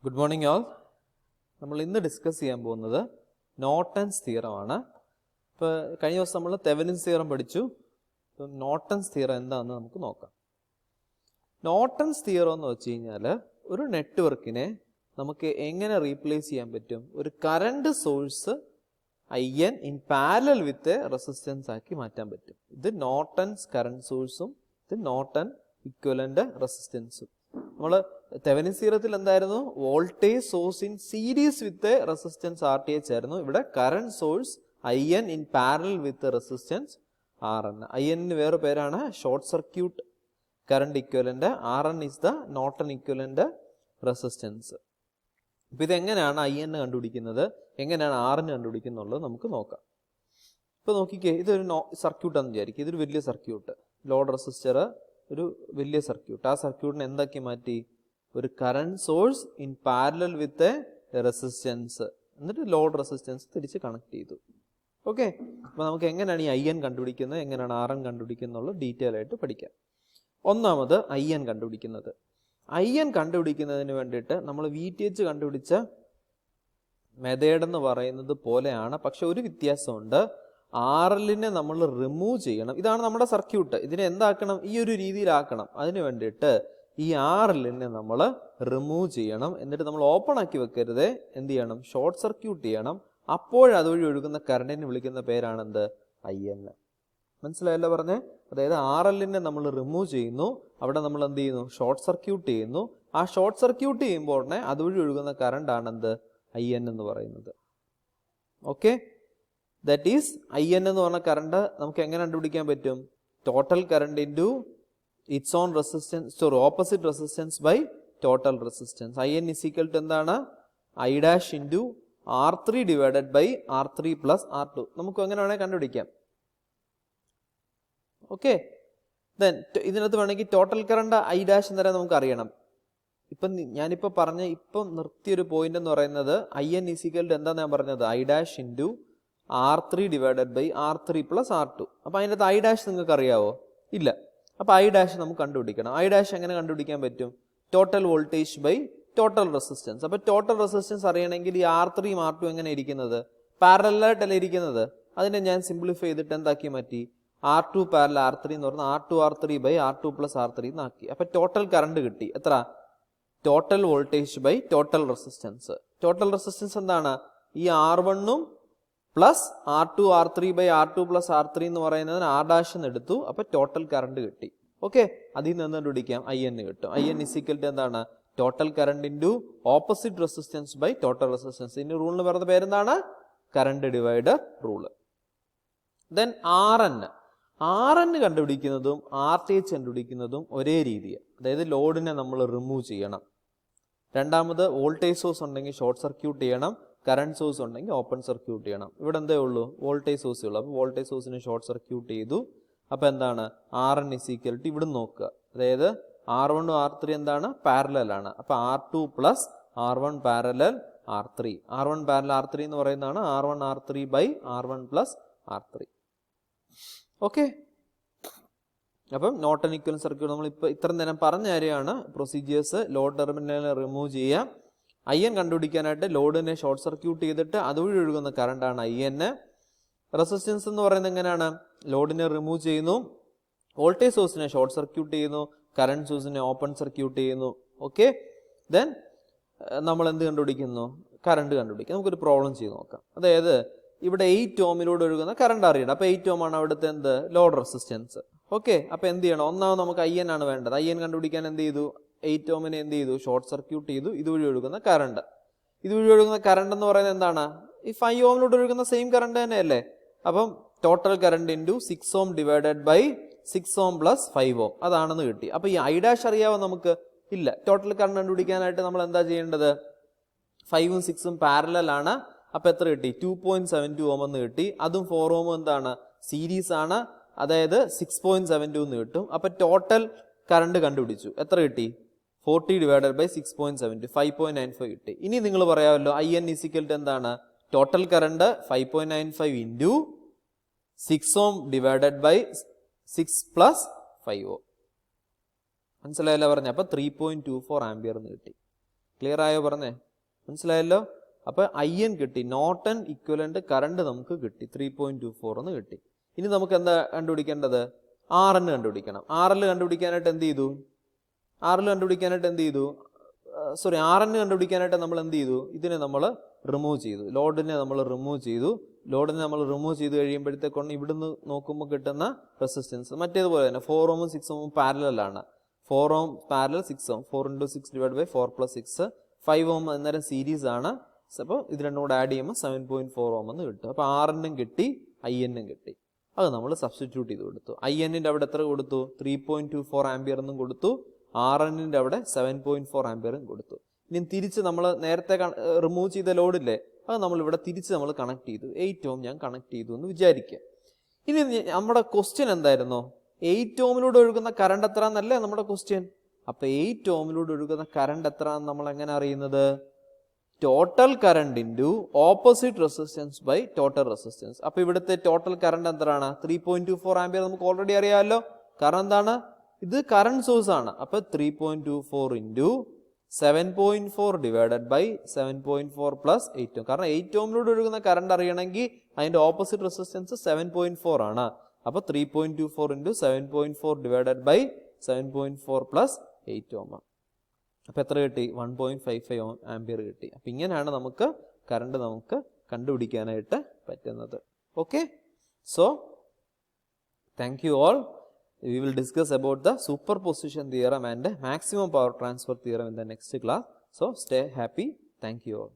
Good morning all. നമ്മൾ ഇന്ന് discuss ചെയ്യാൻ പോകുന്നത് നോർട്ടൺസ് തിയറം ആണ്. ഇപ്പോൾ കഴിഞ്ഞ ദിവസം നമ്മൾ തെവനിൻസ് തിയറം പഠിച്ചു. ഇപ്പം നോർട്ടൺസ് തിയറം എന്താണെന്ന് നമുക്ക് നോക്കാം. നോർട്ടൺസ് തിയറം എന്ന് വെച്ച് കഴിഞ്ഞാൽ ഒരു നെറ്റ്വർക്കിനെ നമുക്ക് എങ്ങനെ റീപ്ലേസ് ചെയ്യാൻ പറ്റും, ഒരു current source IN in parallel with resistance ആക്കി മാറ്റാൻ പറ്റും. ഇത് നോർട്ടൺസ് കറണ്ട് സോഴ്സും ഇത് നോർട്ടൺ ഇക്വലന്റ് റെസിസ്റ്റൻസും. നമ്മൾ തെവനിൻസ് തിയറത്തിൽ എന്തായിരുന്നു, voltage source in series with resistance RTH ആയിരുന്നു. ഇവിടെ current source IN in parallel with resistance RN. IN വേറെ പേരാണ് short circuit current equivalent, RN is the Norton equivalent resistance. അപ്പൊ ഇതെങ്ങനെയാണ് IN കണ്ടുപിടിക്കുന്നത്, എങ്ങനെയാണ് RN കണ്ടുപിടിക്കുന്നുള്ളത് നമുക്ക് നോക്കാം. ഇപ്പൊ നോക്കിക്കേ, ഇതൊരു സർക്യൂട്ടാന്ന് വിചാരിക്കും. ഇതൊരു വലിയ സർക്യൂട്ട്, ലോഡ് റെസിസ്റ്റർ, ഒരു വലിയ സർക്യൂട്ട്. ആ സർക്യൂട്ടിനെ എന്താക്കി മാറ്റി, ഒരു current source in parallel with resistance, എന്നിട്ട് ലോഡ് റെസിസ്റ്റൻസ് തിരിച്ച് കണക്ട് ചെയ്തു. ഓക്കെ, അപ്പൊ നമുക്ക് എങ്ങനെയാണ് ഈ IN കണ്ടുപിടിക്കുന്നത്, എങ്ങനെയാണ് RN കണ്ടുപിടിക്കുന്നത് ഡീറ്റെയിൽ ആയിട്ട് പഠിക്കാം. ഒന്നാമത് IN കണ്ടുപിടിക്കുന്നത്. IN കണ്ടുപിടിക്കുന്നതിന് വേണ്ടിയിട്ട് നമ്മൾ VTH കണ്ടുപിടിച്ച മെത്തേഡ് എന്ന് പറയുന്നത് പോലെയാണ്, പക്ഷെ ഒരു വ്യത്യാസമുണ്ട്. RLനെ നമ്മൾ റിമൂവ് ചെയ്യണം. ഇതാണ് നമ്മുടെ സർക്യൂട്ട്. ഇതിനെ എന്താക്കണം, ഈ ഒരു രീതിയിലാക്കണം. അതിന് വേണ്ടിയിട്ട് ഈ RLനെ നമ്മൾ റിമൂവ് ചെയ്യണം. എന്നിട്ട് നമ്മൾ ഓപ്പൺ ആക്കി വെക്കരുത്. എന്ത് ചെയ്യണം, ഷോർട്ട് സർക്യൂട്ട് ചെയ്യണം. അപ്പോഴതുവഴി ഒഴുകുന്ന കറണ്ടിനെ വിളിക്കുന്ന പേരാണ് എന്ത്, IN. മനസ്സിലായല്ലോ പറഞ്ഞേ? അതായത് RLനെ നമ്മൾ റിമൂവ് ചെയ്യുന്നു, അവിടെ നമ്മൾ എന്ത് ചെയ്യുന്നു, ഷോർട്ട് സർക്യൂട്ട് ചെയ്യുന്നു. ആ ഷോർട്ട് സർക്യൂട്ട് ചെയ്യുമ്പോൾ തന്നെ അതുവഴി ഒഴുകുന്ന കറണ്ട് ആണ് എന്ത്, IN എന്ന് പറയുന്നത്. ഓക്കെ, ദാറ്റ് ഈസ് IN എന്ന് പറഞ്ഞ കറണ്ട് നമുക്ക് എങ്ങനെ കണ്ടുപിടിക്കാൻ പറ്റും, total current into its own resistance, sorry opposite resistance by total resistance. IN is equal to എന്താണ്, I' into R3 divided by R3 plus R2. നമുക്ക് എങ്ങനെ വേണമെങ്കിൽ കണ്ടുപിടിക്കാം. ഓക്കെ, ദെൻ ഇതിനകത്ത് വേണമെങ്കിൽ ടോട്ടൽ കറണ്ട് I' എന്നേരം നമുക്ക് അറിയണം. ഇപ്പം ഞാനിപ്പോൾ പറഞ്ഞ ഇപ്പം നിർത്തിയൊരു പോയിന്റ് എന്ന് പറയുന്നത് IN ഇസ് ഈക്വൽ ടു എന്താ ഞാൻ പറഞ്ഞത്, I' into R3 divided by R3 plus R2. അപ്പൊ അതിൻ്റെ I' നിങ്ങൾക്ക് അറിയാവോ? ഇല്ല. അപ്പൊ I' നമുക്ക് കണ്ടുപിടിക്കണം. I' എങ്ങനെ കണ്ടുപിടിക്കാൻ പറ്റും, total voltage by total resistance. അപ്പൊ ടോട്ടൽ റെസിസ്റ്റൻസ് അറിയണമെങ്കിൽ ഈ R3യും R2 എങ്ങനെ ഇരിക്കുന്നത്, പാരലലായിട്ടല്ലേ ഇരിക്കുന്നത്. അതിനെ ഞാൻ സിംപ്ലിഫൈ ചെയ്തിട്ട് എന്താക്കി മാറ്റി, R2 പാരലൽ R3 എന്ന് പറഞ്ഞാൽ R2 by R2 plus R3 എന്നാക്കി. അപ്പൊ ടോട്ടൽ കറണ്ട് കിട്ടി. എത്ര, total voltage by total resistance. Total resistance എന്താണ്, ഈ R1ഉം plus R2 R3 by R2 plus R3 എന്ന് പറയുന്നതിന് R' എന്ന് എടുത്തു. അപ്പൊ ടോട്ടൽ കറണ്ട് കിട്ടി. ഓക്കെ, അതിൽ നിന്ന് കണ്ടുപിടിക്കാം IN കിട്ടും. IN ഇസ് ഈക്വൽ ടു എന്താണ്, total current into opposite resistance by total resistance. ഇതിന്റെ റൂളിന് പറയുന്ന പേരെന്താണ്, current divider rule. Then RN കണ്ടുപിടിക്കുന്നതും RTH കണ്ടുപിടിക്കുന്നതും ഒരേ രീതിയാണ്. അതായത് ലോഡിനെ നമ്മൾ റിമൂവ് ചെയ്യണം. രണ്ടാമത് വോൾട്ടേജ് സോഴ്സ് ഉണ്ടെങ്കിൽ ഷോർട്ട് സർക്യൂട്ട് ചെയ്യണം, കറണ്ട് സോഴ്സ് ഉണ്ടെങ്കിൽ ഓപ്പൺ സർക്യൂട്ട് ചെയ്യണം. ഇവിടെ എന്തേ ഉള്ളൂ, വോൾട്ടേജ് സോഴ്സേ ഉള്ളൂ. അപ്പോൾ വോൾട്ടേജ് സോഴ്സിനെ ഷോർട്ട് സർക്യൂട്ട് ചെയ്തു. അപ്പോൾ എന്താണ്, RN ഇസ് ഈക്വൽ ടു ഇവിടെ നോക്കുക, അതായത് R1 R3 എന്താണ്, പാരലൽ ആണ്. അപ്പൊ R2 plus R1 parallel R3. R1 parallel R3 എന്ന് പറയുന്നതാണ് R1 R3 by R1 plus R3. Okay, അപ്പം നോർട്ടൺ ഇക്വലന്റ് സർക്യൂട്ട് നമ്മൾ ഇപ്പൊ ഇത്ര നേരം പറഞ്ഞ കാര്യമാണ് പ്രൊസീജിയേഴ്സ്. ലോഡ് ടെർമിനലിനെ റിമൂവ് ചെയ്യാം. IN കണ്ടുപിടിക്കാനായിട്ട് ലോഡിനെ ഷോർട്ട് സർക്യൂട്ട് ചെയ്തിട്ട് അതുവഴി ഒഴുകുന്ന കറണ്ടാണ് IN. റെസിസ്റ്റൻസ് എന്ന് പറയുന്നത് എങ്ങനെയാണ്, ലോഡിനെ റിമൂവ് ചെയ്യുന്നു, വോൾട്ടേജ് സോഴ്സിനെ ഷോർട്ട് സർക്യൂട്ട് ചെയ്യുന്നു, കറണ്ട് സോഴ്സിനെ ഓപ്പൺ സർക്യൂട്ട് ചെയ്യുന്നു. ഓക്കെ, ദെൻ നമ്മൾ എന്ത് കണ്ടുപിടിക്കുന്നു, കറണ്ട് കണ്ടുപിടിക്കും. നമുക്കൊരു പ്രോബ്ലം ചെയ്ത് നോക്കാം. അതായത് ഇവിടെ 8 ഓമിലൂടെ ഒഴുകുന്ന കറണ്ട് അറിയണം. അപ്പൊ 8 ഓം ആണ് അവിടുത്തെ എന്ത്, ലോഡ് റെസിസ്റ്റൻസ്. ഓക്കെ, അപ്പൊ എന്ത് ചെയ്യണം, ഒന്നാമത് നമുക്ക് IN ആണ് വേണ്ടത്. IN കണ്ടുപിടിക്കാൻ എന്ത് ചെയ്തു, 8 ഓമിനെ എന്ത് ചെയ്തു, ഷോർട്ട് സർക്യൂട്ട് ചെയ്തു. ഇതുവഴി ഒഴുകുന്ന കറണ്ട്, ഇതുവഴി ഒഴുകുന്ന കറണ്ട് എന്ന് പറയുന്നത് എന്താണ്, ഈ 5 ഓമിലൂടെ ഒഴുകുന്ന സെയിം കറണ്ട് തന്നെയല്ലേ. അപ്പം total current into 6 ohm divided by 6 ohm plus 5 ohm അതാണെന്ന് കിട്ടി. അപ്പൊ ഈ I' അറിയാവോ നമുക്ക്, ഇല്ല. ടോട്ടൽ കറണ്ട് കണ്ടുപിടിക്കാനായിട്ട് നമ്മൾ എന്താ ചെയ്യേണ്ടത്, 5ഉം 6ഉം പാരലൽ ആണ്. അപ്പൊ എത്ര കിട്ടി, 2.72 ഓം എന്ന് കിട്ടി. അതും 4 ഓം എന്താണ്, സീരീസ് ആണ്. അതായത് 6.72 എന്ന് കിട്ടും. അപ്പൊ ടോട്ടൽ കറണ്ട് കണ്ടുപിടിച്ചു. എത്ര കിട്ടി, 40 ഡിവൈഡഡ് ബൈ 6.72, 5.95 കിട്ടി. ഇനി നിങ്ങൾ പറയാമല്ലോ IN ഇസ് ഈക്വൽ ടു എന്താണ്, total current 5.95 into 6 ohm divided by 6 plus 5 ohm. മനസ്സിലായല്ലോ പറഞ്ഞ. അപ്പൊ 3.24 ആംപിയർ എന്ന് കിട്ടി. ക്ലിയർ ആയോ പറഞ്ഞേ? മനസ്സിലായല്ലോ? അപ്പൊ IN കിട്ടി, നോർട്ടൺ ഇക്വലന്റ് കറണ്ട് നമുക്ക് കിട്ടി, 3.24 എന്ന് കിട്ടി. ഇനി നമുക്ക് എന്താ കണ്ടുപിടിക്കേണ്ടത്? RN കണ്ടുപിടിക്കണം. RL കണ്ടുപിടിക്കാനായിട്ട് എന്ത് ചെയ്തു? RN കണ്ടുപിടിക്കാനായിട്ട് നമ്മൾ എന്ത് ചെയ്തു? ഇതിനെ നമ്മൾ റിമൂവ് ചെയ്തു, ലോഡിനെ നമ്മൾ റിമൂവ് ചെയ്തു. ലോഡിനെ നമ്മൾ റിമൂവ് ചെയ്ത് കഴിയുമ്പോഴത്തേക്കൊണ്ട് ഇവിടുന്ന് നോക്കുമ്പോൾ കിട്ടുന്ന റെസിസ്റ്റൻസ് മറ്റേതുപോലെ തന്നെ 4 Ohm 6 Ohm പാരലൽ ആണ്. 4 Ohm പാരലൽ 6 Ohm, 4 × 6 / 4 + 6, 5 Ohm അന്നേരം സീരീസ് ആണ്. അപ്പോൾ ഇത് രണ്ടും കൂടെ ആഡ് ചെയ്യുമ്പോൾ 7.4 Ohm എന്ന് കിട്ടും. അപ്പോൾ RN കിട്ടി, IN കിട്ടി. അത് നമ്മൾ സബ്സ്റ്റിറ്റ്യൂട്ട് ചെയ്ത് കൊടുത്തു. IN-ന്റെ അവിടെ എത്ര കൊടുത്തു? 3.24 ആംപിയർ എന്നും കൊടുത്തു. RN-ന്റെ അവിടെ 7.4 ആംപിയറും കൊടുത്തു. ഇനി തിരിച്ച് നമ്മൾ നേരത്തെ റിമൂവ് ചെയ്ത ലോഡില്ലേ, അത് നമ്മളിവിടെ തിരിച്ച് നമ്മൾ കണക്ട് ചെയ്തു. 8 Ohm ഞാൻ കണക്ട് ചെയ്തു എന്ന് വിചാരിക്കുക. ഇനി നമ്മുടെ ക്വസ്റ്റ്യൻ എന്തായിരുന്നു? 8 Ohmലൂടെ ഒഴുകുന്ന കറണ്ട് എത്ര എന്നല്ലേ നമ്മുടെ ക്വസ്റ്റ്യൻ. അപ്പൊ 8 Ohmലൂടെ ഒഴുകുന്ന കറണ്ട് എത്ര എന്ന് നമ്മൾ എങ്ങനെ അറിയുന്നത്? Total current into opposite resistance by total resistance. അപ്പൊ ഇവിടുത്തെ ടോട്ടൽ കറണ്ട് എന്താണ്? 3.24 ആംപിയർ നമുക്ക് ഓൾറെഡി അറിയാമല്ലോ. കാരണം എന്താണ്? ഇത് കറണ്ട് സോഴ്സ് ആണ്. അപ്പൊ 3.24 into 7.4 divided by 7.4 plus 8 Ohm. കാരണം 8 Ohmലൂടെ ഒഴുകുന്ന കറണ്ട് അറിയണമെങ്കിൽ അതിന്റെ ഓപ്പോസിറ്റ് റെസിസ്റ്റൻസ് 7.4 ആണ്. അപ്പൊ 3.24 into 7.4 divided by 7.4 plus 8 Ohm. അപ്പൊ എത്ര കിട്ടി? 1.55 ആംപിയർ കിട്ടി. അപ്പൊ ഇങ്ങനെയാണ് നമുക്ക് കറണ്ട് നമുക്ക് കണ്ടുപിടിക്കാനായിട്ട് പറ്റുന്നത്. Okay, so thank you all. We will discuss about the superposition theorem and maximum power transfer theorem in the next class. So stay happy. Thank you all.